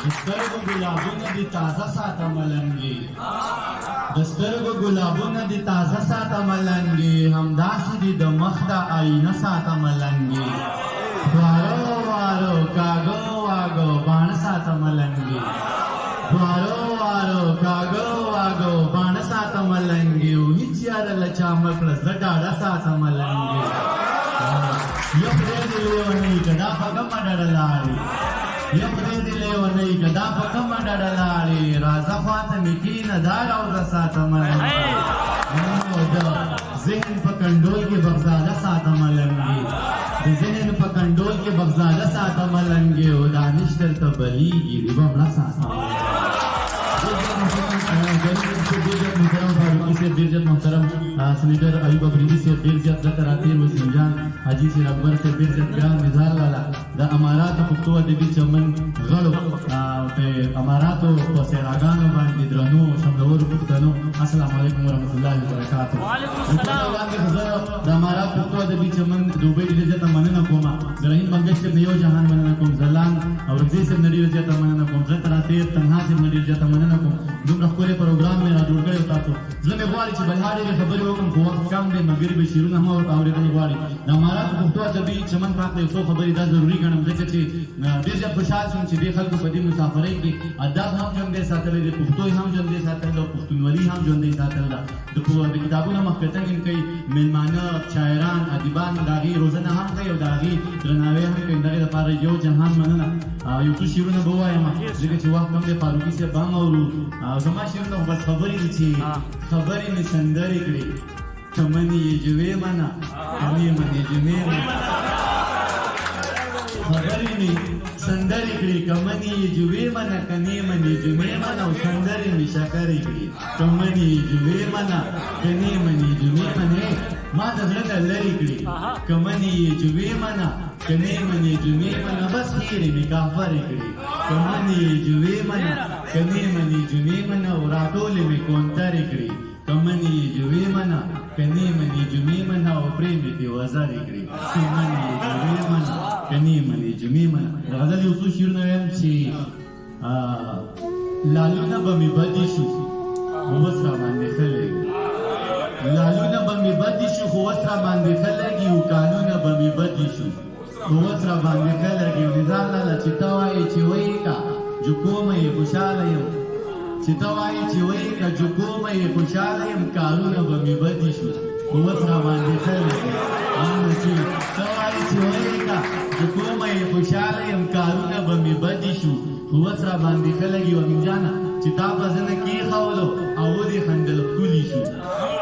دسترګو ګلابونه دي تازه ساته ملنګي دسترګو ګلابونه دي تازه ساته ملنګي همداسې دي د مخ د آینه ساته ملنګي وارو وارو کاغو واغو باڼ ساته ملنګي وارو وارو کاغو واغو باڼ ساته ملنګي هیڅ یار لچا مکړه زه ډاډه ساته ملنګي یو دې دی ونی کدا پګم ډړلاړي یو دې لیونی کدا په کوم ډډلاړي راځه خواته مکینه دا راوځه ساته ملنګي د ذهن په کنډول کې بغزاده ساته ملنګي د ذهن په کنډول کې بغزاده ساته ملنګي او دانش درته بلیږي دی به مړه ساته محترم سینیټر ایوب افریدي سے ډیر زیات دلته راتیر وسیم جان حاجی سیر اکبر سے ډیر زیات ګران مزار لالا د اماراتو پښتو ادبي چمن غړو په اماراتو په سیراګانو باندې درنو شملور پښتنو السلام علیکم ورحمۃ اللہ وبرکاتہ وعلیکم السلام د امارات پښتو ادبي چمن دوبه ډیر زیات مننه کوم زرهین بنگش سے یو جهان مننه کوم زلان او رضی سے ډیر زیات مننه کوم زه تراتیر تنها سے ډیر زیات مننه کوم دومره خوري پروګرام مې را جوړ کړی تاسو زه مې غواړم چې بلهاري خبرې وکم خو وخت کم دی مګر به شیرونه هم اورېدل غواړي د امارات پښتو ادبي چمن پاک یو څو خبرې دا ضروري ګڼم ځکه چې ډېر زیات خوشحال شوم چې دې خلکو په دې مسافرۍ کې ادب هم ژوندی ساتلی دی پښتو هم ژوندی ساتلی ده پښتونولي هم ژوندی ساتلی ده د کتابونو مخکتنګ هم کوي میلمانه شاعران ادیبان د هغې روزنه هم کوي او د هغې درناوی هم کوي د هغې لپاره یو جهان مننه یو څو شعرونه به ووایم ځکه چې وخت کم دی فاروقي صاحب به هم اورو زما شعرونه خو بس خبرې دي چې خبرې مې سندرې کړې که منې یې جوې منه کنې منې جمې منه خبرې مې سندرې کړې که منې یې جوې منه کنې منې جمې منه او سندرې مې شکرې کړې که منې یې جوې منه کنې منې جمې منه ما د زړه نه لرې کړې که منې یې جوې منه کنې منې جمې منه بس هېرې مې کافرې کړې که منې یې جوې منه کنې منې جمې منه او راټولې مې کونترې کړې که منې یې جوې منه کنې منې جمې منه او پرې مې دې وزرې کړې که منې یې جوې منه کنې منې جمې منه د غزل یو څو شعرونه وایم چې لالونه به مې بدې شو خو اوس را باندې ښه لګي لالونه به مې بدې شو خو اوس را باندې ښه لګي او کانونه به مې بدې شو خو اوس را باندې ښه لګي نظام لاله چې ته وایې چې وایې کا جو کومه یې خوشحاله یم چې ته وایې چې وایې که جو کومه یې خوشحاله یم کارونه به مې بدې شو خو اوس را باندې ښه لګي چې ته وایې چې وایې که جو کومه یې خوشحاله یم کارونه به مې بدې شو خو اوس را باندې ښه لګي ومین جانه چې تا په زه نه کېښولو او ودې خندل ښکلي شو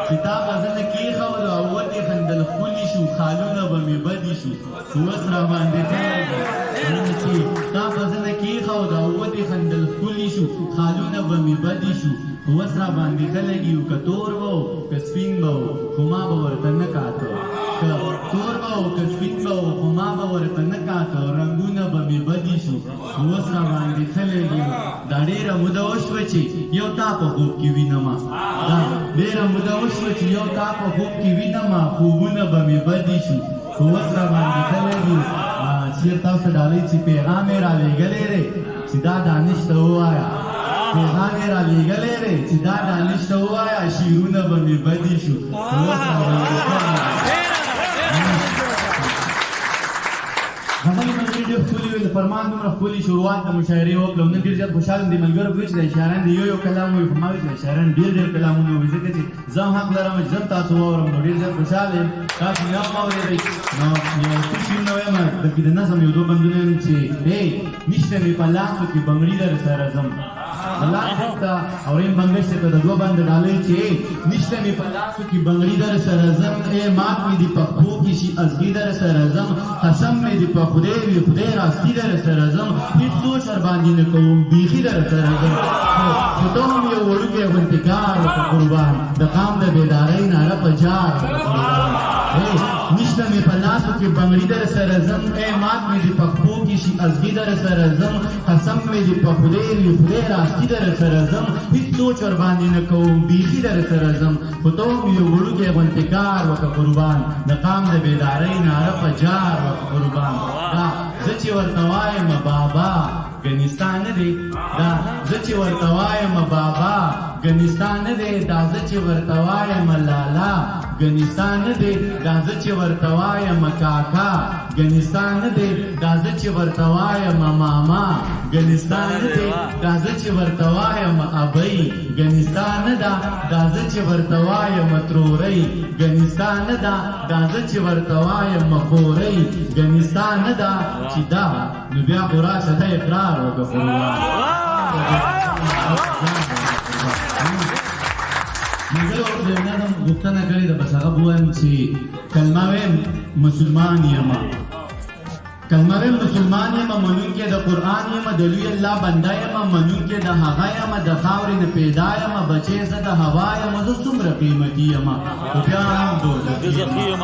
چې تا په زه نه کېښولو او ودې خندل ښکلي شو خالونه به مې بدې شو خو اوس را باندې ښه لګي چې تا په زه نه کېښولو او ودې خندل ښکلي شو خالونه به مې بدې شو خو اوس را باندې ښه لګي که تور به و که سپین به و خو ما به ورته نه کاته که تور به و که سپین به و خو ما به ورته نه کاته رنګونه به مې بدې شو خو اوس را باندې ښه لګي دا ډېره موده وشوه چې یو تا په خوب کې وینمه دا ډېره موده وشوه چې یو تا په خوب کې وینمه خوبونه به مې بدې شو خو اوس را باندې ښه لګي شعر تاسو ډالۍ چې پیغام یې رالېږلی دی چې دا دانش ته ووایه پیغام یې رالېږلی دی چې دا دانش ته ووایه شعرونه به مې بدې شو خو اوس را باندې ښه لګي غزلې ملګري ډېر ښکلي وې د فرمان دومره ښکلي شروعات د مشاعرې وکړه نن ډېر زیات خوشحاله یم دې ملګرو کوي چې د شاعران د یو کلام وایي خو ما وایي چې د شاعران ډېر کلامونه وایي ځکه چې زه هم حق لرم چې زه تاسو واورم نو ډېر زیات خوشحاله یم تاسو مې هم واورېدئ نو یو څه شعرونه وایم بلکې د نظم یو دوه بندونه یم چې ای نشته مې په لاسو کې بنګړي در سره ځم الله صاحب ته اورین بنګش ته د دوه بند ډالۍ چې نشته مې په لاسو کې بنګړي در سره ځم ای مات مې دې په پښو کې شي ازغي در سره ځم قسم مې دې په خدای وي خدای راستي در سره ځم هېڅ سوچ ورباندې نه کوم بیخي در سره ځم خو ته هم یو وړوکی غوندې کار وکړه قربان د قام د بیدارۍ ناره په جار نشته مې په لاسو کې بنګړي در سره ځم ای مات مې دې په پښو کې شي ازغي در سره ځم قسم مې دې په خدای وي خدای راستي در سره ځم هېڅ سوچ ورباندې نه کوم بیخي در سره ځم خو ته هم یو وړوکی غوندې کار وکړه قربان د قام د بیدارۍ ناره په جار وکړه قربان دا زه چې ورته وایم بابا ګنې ستا نه دی دا زه چې ورته وایم بابا ګنې ستا نه دی دا زه چې ورته وایم لالا ګنې ستا نه دی دا زه چې ورته وایم کاکا ګنې ستا نه دی دا زه چې ورته وایم ماما ګنې ستا نه دی دا زه چې ورته وایم ابۍ ګنې ستا نه ده دا زه چې ورته وایم ترورۍ ګنې ستا نه ده دا زه چې ورته وایم خورۍ ګنې ستا نه ده چې دا نو بیا خو راشه ته اقرار وکړه قربان مګر نه نن غوښتنه کړې ده بس هغه بوایم چې کلمه ویم مسلمان یم کلمه ویم مسلمان یم منونکی د قرآن یم د لوی الله بنده یم منونکی د هغه یم د خاورې نه پیدا یم بچی زه د هوا یم زه څومره قیمتي یم خو بیا هم دوزخي یم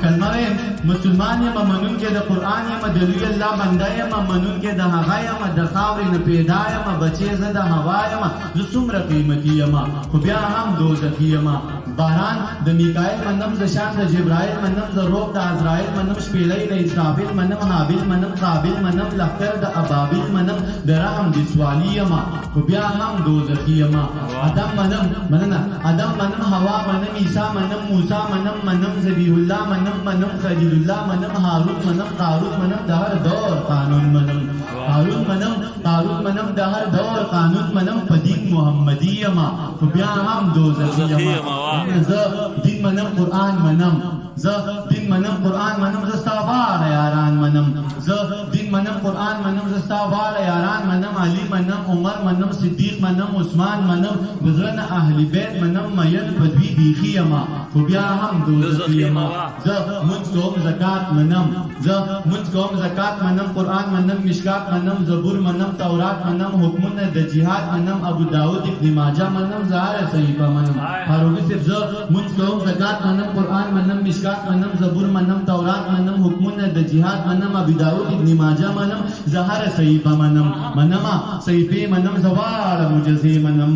کلمه ویم مسلمان یم منونکی د قرآن یم د لوی الله بنده یم منونکی د هغه یم د خاورې نه پیدا یم بچی زه د هوا یم زه څومره قیمتي یم خو بیا هم دوزخي یم باران د میکائیل منم ز شان د جبرائیل منم ز روح د عزرائیل منم شپېلۍ د اسرافیل منم حابیل منم قابل منم لښکر د ابابیل منم د رحم د سوالی یم خو بیا هم دوزخي یم ادم منم مننه ادم منم حوا منم عیسی منم موسی منم ذبیح الله منم خلیل الله منم هارون منم قارون منم د هر دور قانون منم هارون منم د هر دور قانون منم په دین محمدي یم خو بیا هم دوزخي یم زه دین منم قرآن منم زه دین منم قرآن منم زه ستا واړه یاران منم زه دین منم قرآن منم زه ستا واړه یاران منم علي منم عمر منم صدیق منم عثمان منم د زړه نه اهل بیت منم مین په دوی بیخي یم خو بیا هم دوزخي یم زه مونځ کوم زکات منم زه مونځ کوم زکات منم قرآن منم مشکات منم زبور منم تورات منم حکمونه د جهاد منم ابو داود ابن ماجه منم زهره صحیفه منم فاروقي صاحب زه مونځ کوم زکات منم قرآن منم مشکات منم زبور منم تورات منم حکمونه د جهاد منم ابو داود ابن ماجه منم زهره صحیفه منم صحیفه منم زواړه معجزې منم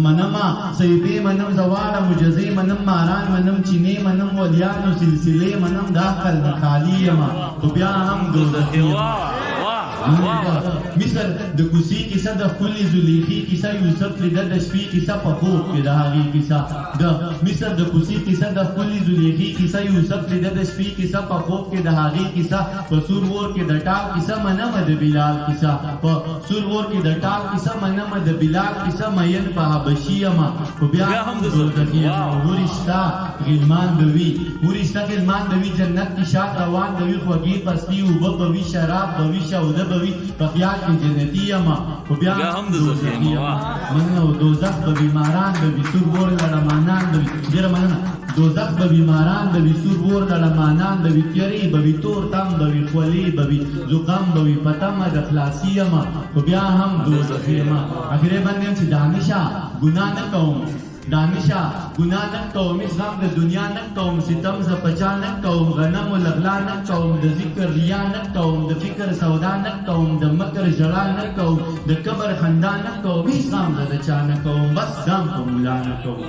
صحیفه منم زواړه معجزې منم ماران منم چینې منم ولیانو سلسلې منم داخل خالی یم خو بیا هم دوزخي مصر د کوسی کیسه د خپلې زلیخي کیسه یوسف لیده د شپې کیسه په خوب کې د هغې کیسه د مصر د کوسی کیسه د خپلې زلیخي کیسه یوسف لیده د شپې کیسه په خوب کې د هغې کیسه په سور ور کې د ټال کیسه منم د بلال کیسه په سور ور کې د ټال کیسه منم د بلال کیسه مین په حبشي یم خو بیا هم دوزخي یم ورشته غلمان به وي جنت کې شاد روان به وي خوږې پستي اوبه به وي شراب به وي شوده به وي په خیال کې جنتي یم خو بیا هم دوزخي یم مننه او دوزخ به بیماران به وي سور ور لړمانان به وي ډېره مننه دوزخ به بیماران به وي سور ور لړمانان به وي تیارې به وي تور تم به وي خولې به وي زکام به وي په تمه د خلاصي یم خو بیا هم دوزخي یم اخرې باندې چې دانشه ګناه نه کوم دانشا گناہ نہ کوم اسلام د دنیا نہ کوم ستم ز پچا نہ کوم غنم و لغلا نہ کوم د ذکر ریا نہ کوم د فکر سودا نہ کوم د مکر جڑا نہ کوم د قبر خندا نہ کوم اسلام د چا نہ کوم بس دام کو مولا نہ کوم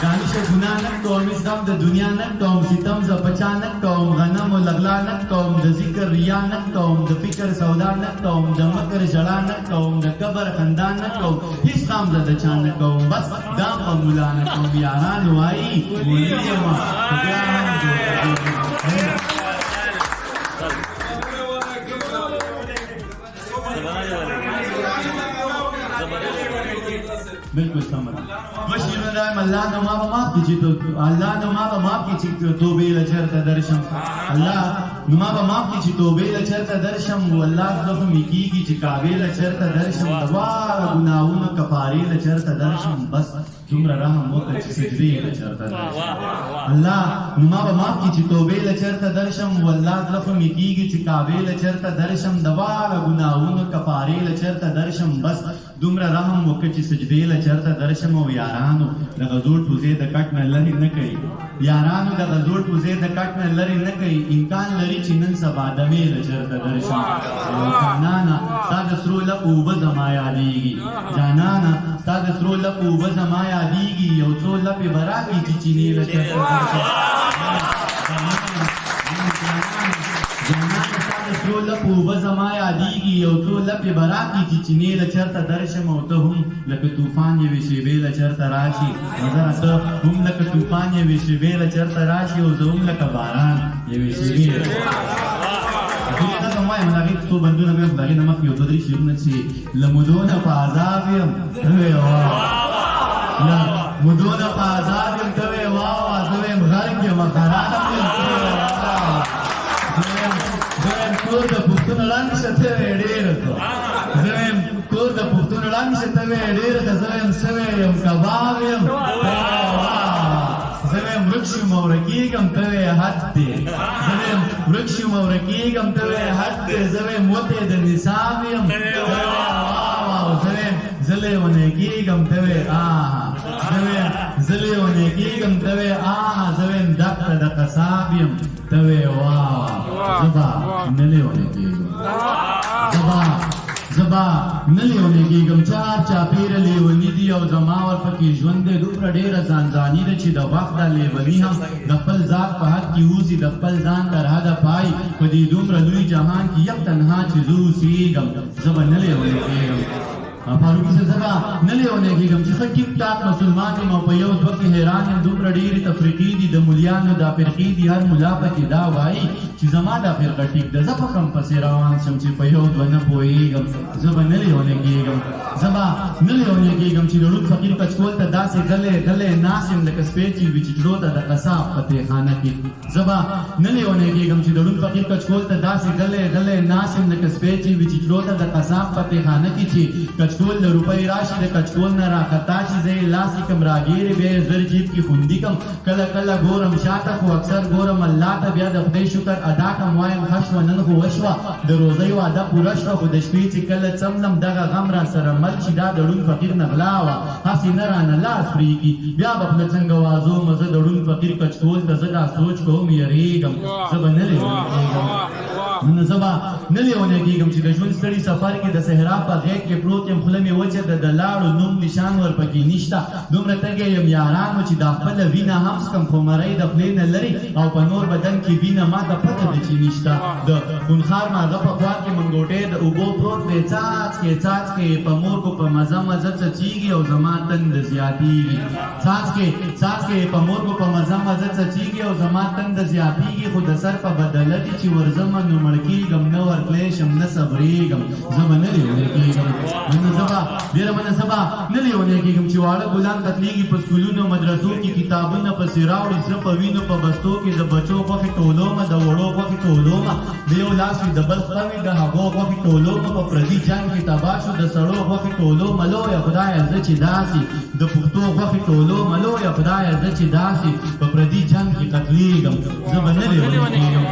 دانشا گناہ نہ کوم اسلام د دنیا نہ کوم ستم ز پچا نہ کوم غنم و لغلا نہ کوم د ذکر ریا نہ کوم د فکر سودا نہ کوم د مکر جڑا نہ کوم د قبر خندا نہ کوم هیڅ کام د چا نه کوم بس دا په مولا نه کوم یاران وایي ولې ما بالکل سمره مشیر رایم الله نو ما به معاف کړي الله نو ما به معاف کړي توبې له چرته درشم الله نو ما به معاف کړي توبې له چرته درشم والله زخم کیږي چې کعبې له چرته درشم دوا ګناهونو کفارې له چرته درشم بس دومره رحم وکړه چې سجدې له چرته درشم الله نو ما به معاف کړي چې توبې له چرته درشم والله زړه خو مې کېږي چې کعبې له چرته درشم د واړه ګناهونو کفارې له چرته درشم بس دومره رحم وکړه چې سجدې له چرته درشم او یارانو د غزوړ پوزې د کټ نه لرې نه کوي یارانو د غزوړ پوزې د کټ نه لرې نه کوي امکان لري چې نن سبا دمې له چرته درشم جانانه ستا د سرو لپو اوبه زما یادېږي جانانه ستا د سرو لپو اوبه زما یادېږي یو څو لپې به راکړي چې چینې له چرته درشم جانانه ستا د سرو لپو اوبه زما یادېږي یو څو لپې به راکړي چې چینې له چرته درشم او ته هم لکه طوفان یوې شېبې له چرته راشي نظره ته هم لکه طوفان یوې شېبې له چرته راشي او زه هم لکه باران یوې شېبې وایم هغې څو بندونه مې خو د هغې نه مخکې یو دوه درې شعرونه چې له مودو نه په عذاب یم ته وې له مودو نه په عذاب یم ته وې واوه زه ویم غرق یم خراب یم ته وې زه ویم کور د پښتون ړنګ شه ته وې ډېره ښه زه ویم کور د پښتون ړنګ شه ته وې ډېره ښه زه ویم سوی یم کباب یم زه ویم ورک شوم او ورکېږم ته وې حد دی زه ویم ورک شوم او ورکېږم ته وې حد دی زه ویم وتی د نصاب یم ته وې واو زه ویم زه لیونی کېږم ته وې آها زه ویم زه لیونی کېږم ته وې آها زه ویم دقته د قصاب یم ته وې واو زه به نه لیونی کېږم زبا نه لیونی کېږم چار چاپېره لیوني دي او زما ورپکې ژوند دی دومره ډېره ځانځاني ده چې د وخت دا لیوني هم د خپل ذات په حد کې اوسي د خپل ځان تر حده پای په دې دومره لوی جهان کې یک تنها چې زه اوسېږم زه به نه لیونی کېږم فاروقي صاحب زه به نه لیونی کېږم چې ښه ټیک ټاک مسلمان یم او په یو دوه کې حیران یم دومره ډېرې تفریقې دي د ملیانو دا فرقې دي هر ملا پکې دا وایي چې زما دا فرقه ټیک ده زه په کوم پسې روان شم چې په یو دوه نه پوهېږم زه به نه لیونی کېږم زه به نه لیونی کېږم چې د ړوند فقیر کچکول ته داسې غلی ناست یم لکه سپی چې وي چې چړو ته د قصاب په تېخانه کې زه به نه لیونی کېږم چې د ړوند فقیر کچکول ته داسې غلی ناست یم لکه سپی چې وي چې چړو ته د قصاب په تېخانه کې چې کچکول د روپۍ راشي د کچکول نه راخطا شي زه یې لاس کړم راګیرې بیا یې زر جیب کې خوندي کړم کله کله ګورم شاته خو اکثر ګورم الله ته بیا د خدای شکر ادا کړم وایم ښه شوه نن خو وشوه د روزۍ وعده پوره شوه خو د شپې چې کله څملم دغه غم را سره مل شي دا د ړوند فقیر نه غلا وه هسې نه رانه لاس پرېږي بیا به خوله څنګه وازوم زه د ړوند فقیر کچکول ته زه دا سوچ کوم یېرېږم زه به نه لیونی کېږم نو زه به نه لیونی کېږم چې د ژوند ستړي سفر کې د صحرا په غیږ کې پروت یم خوله مې وچه ده د لاړو نوم نشان ورپکې نشته دومره تږی یم یارانو چې دا خپله وینه هم څکم خو مرۍ د خولې نه لري او په نور بدن کې وینه ما ته پته ده چې نشته د خونخار ماغه په خوا کې منګوټی د اوبو پروت دی څاڅکې په مورکو په مزه څڅېږي او زما تنده زیاتېږي څاڅکې په مورکو په مزه څڅېږي او زما تنده زیاتېږي خو د سر په بدله دي چې ورځمه نو مړ کېږم نه ورتلی شم نه صبرېږم زه به نه لیونی کېږم ډېره مننه زه به نه لیونی کېږم چې واړه ګلان قتلېږي په سکولونو مدرسو کې کتابونه پسې راوړي زه په وینو په بستو کې د بچو غوښې ټولومه د وړو غوښې ټولومه د یو لاس وي د بل خره وي د هغو غوښې ټولومه په پردي جنګ کې تباه شو د سړو غوښې ټولومه لویه خدایه زه چې داسې د پښتو غوښې ټولومه لویه خدایه زه چې داسې په پردي جنګ کې قتلېږم زه به نه لیونی کېږم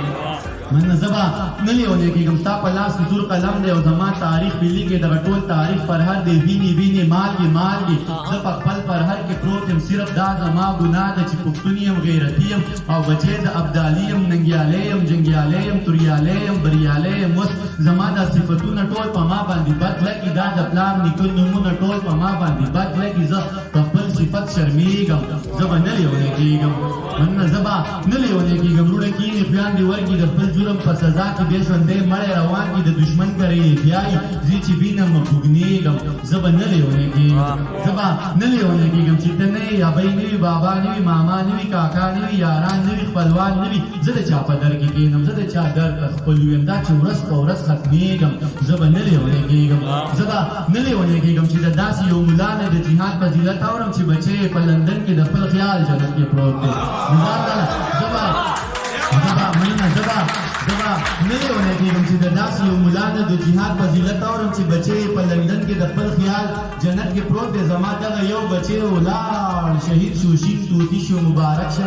مننه زه به نه لیونی کېږم ستا په لاس کې سور قلم دی او زما تاریخ مې لیکې دغه ټول تاریخ پرهر دی وینې مالګې زه په خپل پرهر کې پروت یم صرف دا زما ګناه ده چې پښتون یم غیرتي یم او بچی د ابدالي یم ننګیالی یم جنګیالی یم توریالی یم بریالی یم اوس زما دا صفتونه ټول په ما باندې بد لګي دا د پلار نیکه نومونه ټول په ما باندې بد لګي زه په خپل صفت شرمېږم زه به نه لیونی کېږم مننه زه به نه لیونی کېږم وروڼه کښېني خویندې ورکړي د خپل جرم په سزا کې بیا ژوندی مړی روان کړي د دښمن کره یې بیایي زه چې وینم بوږنېږم زه به نه لیونی کېږم زه به نه لیونی کېږم چې ته نه یې ابۍ نه وي بابا نه وي ماما نه وي کاکا نه وي یاران نه وي خپلوان نه وي زه د چا په در کې کښېنم زه د چا در ته خپل ویم دا چې ورځ په ورځ ختمېږم زه به نه لیونی کېږم زه به نه لیونی کېږم چې د داسې یو ملا نه د جهاد فضیلت اورم چې بچی یې په لندن کې د خپل خیال جنت کې پروت دی مننه زه به زما نه ونه کېږم چې د داسې یو ملا نه د جهاد فضیلت اورم چې بچی په لندن کې د خپل خیال جنت کې پروت دی زما دغه یو بچی ولاړ شهید شو شین توتي شو مبارک شه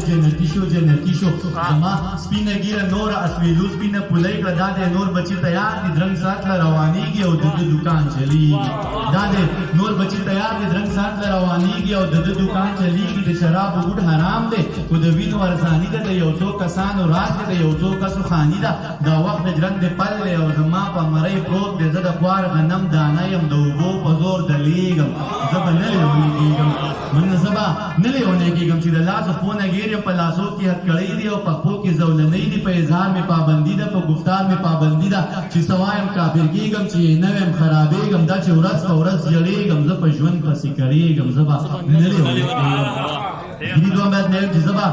جنتي شو زما سپینه ګیره نور اسویلو سپینه پولی کړه دا دی نور بچی تیار دي درنګ ساعت له روانېږي او د دکان چلیږي دا دی نور بچی تیار دي درنګ ساعت له روانېږي او د دکان چلیږي د شرابو ګوډ حرام دی خو د وینو ارزاني ده د یو څو کسانو راز دی د یو څو کسو خاني ده دا وخت د ژرندې پل دی او زما په مرۍ پروت دی زه د خوار غنم دانه یم د اوبو په زور دلیږم زه به نه لیونی کېږم منه زه به نه لیونی کېږم چې د لاسو خونه ګیر یم په لاسو کې هتکړۍ دي او په پښو کې زولنۍ دي په اظهار مې پابندي ده په گفتار مې پابندي ده چې څه وایم کافر کېږم چې نه ویم خرابېږم دا چې ورځ په ورځ ژړېږم زه په ژوند پسې کړېږم زه به نه لیونی کېږم ګینې دوه باید نه یم چې زه به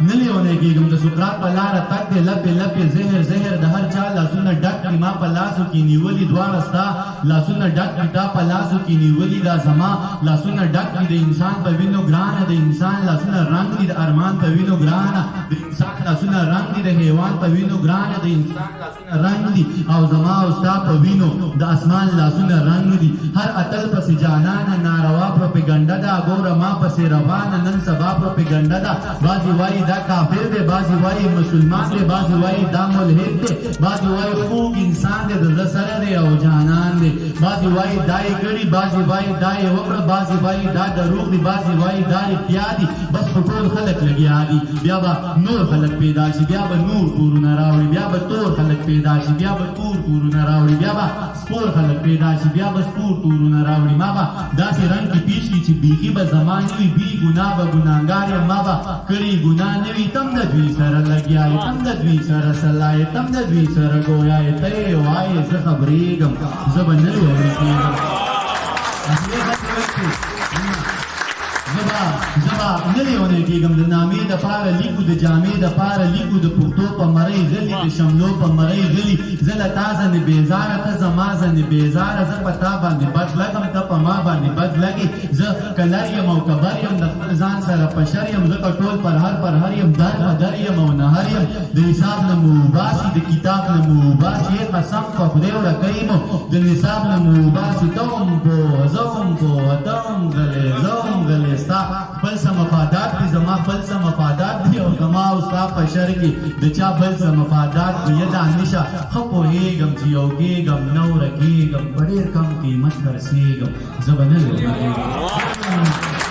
نه لیونی کېږم د سقراط په لاره تګ دی لپې لپې زهر د هر چا لاسونه ډک کړي ما په لاسو کې نیولي دواړه ستا لاسونه ډک کړي تا په لاسو کې نیولي دا زما لاسونه ډک کړي د انسان په وینو ګرانه د انسان لاسونه رنګ دي د ارمان په وینو ګرانه د انسان لاسونه رنګ دي د حیوان په وینو ګرانه د انسان لاسونه رنګ دي او زما او ستا په وینو د اسمان لاسونه رنګ دي هر اتل پسې جانانه ناروا پروپیګنډه ده ګوره ما پسې روانه نن سبا پروپیګنډه ده بعضې وایي دا کافر دی بعضې وایي مسلمان دی بعضې وایي دا ملحد دی بعضې وایي خوږ انسان دی د زړه سره دی او جانان دی بعضې وایي دا یې کړي بعضې وایي دا یې وکړه بعضې وایي دا دروغ دی بعضې وایي دا رښتیا دي بس په ټول خلک لګیا دي بیا به نور خلک پیدا شي بیا به نور کورونه راوړي بیا به تور خلک پیدا شي بیا به تور کورونه راوړي بیا به سپور خلک پیدا شي بیا به سپور کورونه راوړي ما به داسې رنګ کې پیش کړي چې بیخي به زما نه وي بې ګناه به ګناهګار یم ما به کړي ګناه نه وي تم د دوی سره لګیا یې تم د دوی سره سلا یې تم د دوی سره ګویا یې ته یې وایې زه خبرېږم زه به نه لیونی کېږم زبا نه لیونی کېږم د نامې دپاره لیکو د جامې دپاره لیکو د پښتو په مرۍ غلي د شملو په مرۍ غلي زه له تا ځنې بېزاره ته زما ځنې بېزاره زه په تا باندې بد لګم ته په ما باندې بد لګې زه کلر یم او کبر یم د خپل ځان سره پشر یم زه په ټول پرهر یم در قدر یم او نهر یم د حساب نه مو وباسي د کتاب نه مو وباسي قسم په خدای ورکوي مو د نصاب نه مو وباسي ته هم پوه زه هم پوه ته هم غلی زه هم غلی ستا خپل څه مفادات دي زما خپل څه مفادات دي او زما او ستا په شر کې د چا بل څه مفادات دي یاده نشه ښه پوهېږم چې یو کېږم نه ورکېږم په ډېر کم قیمت خرڅېږم زه به نه لیونی کېږم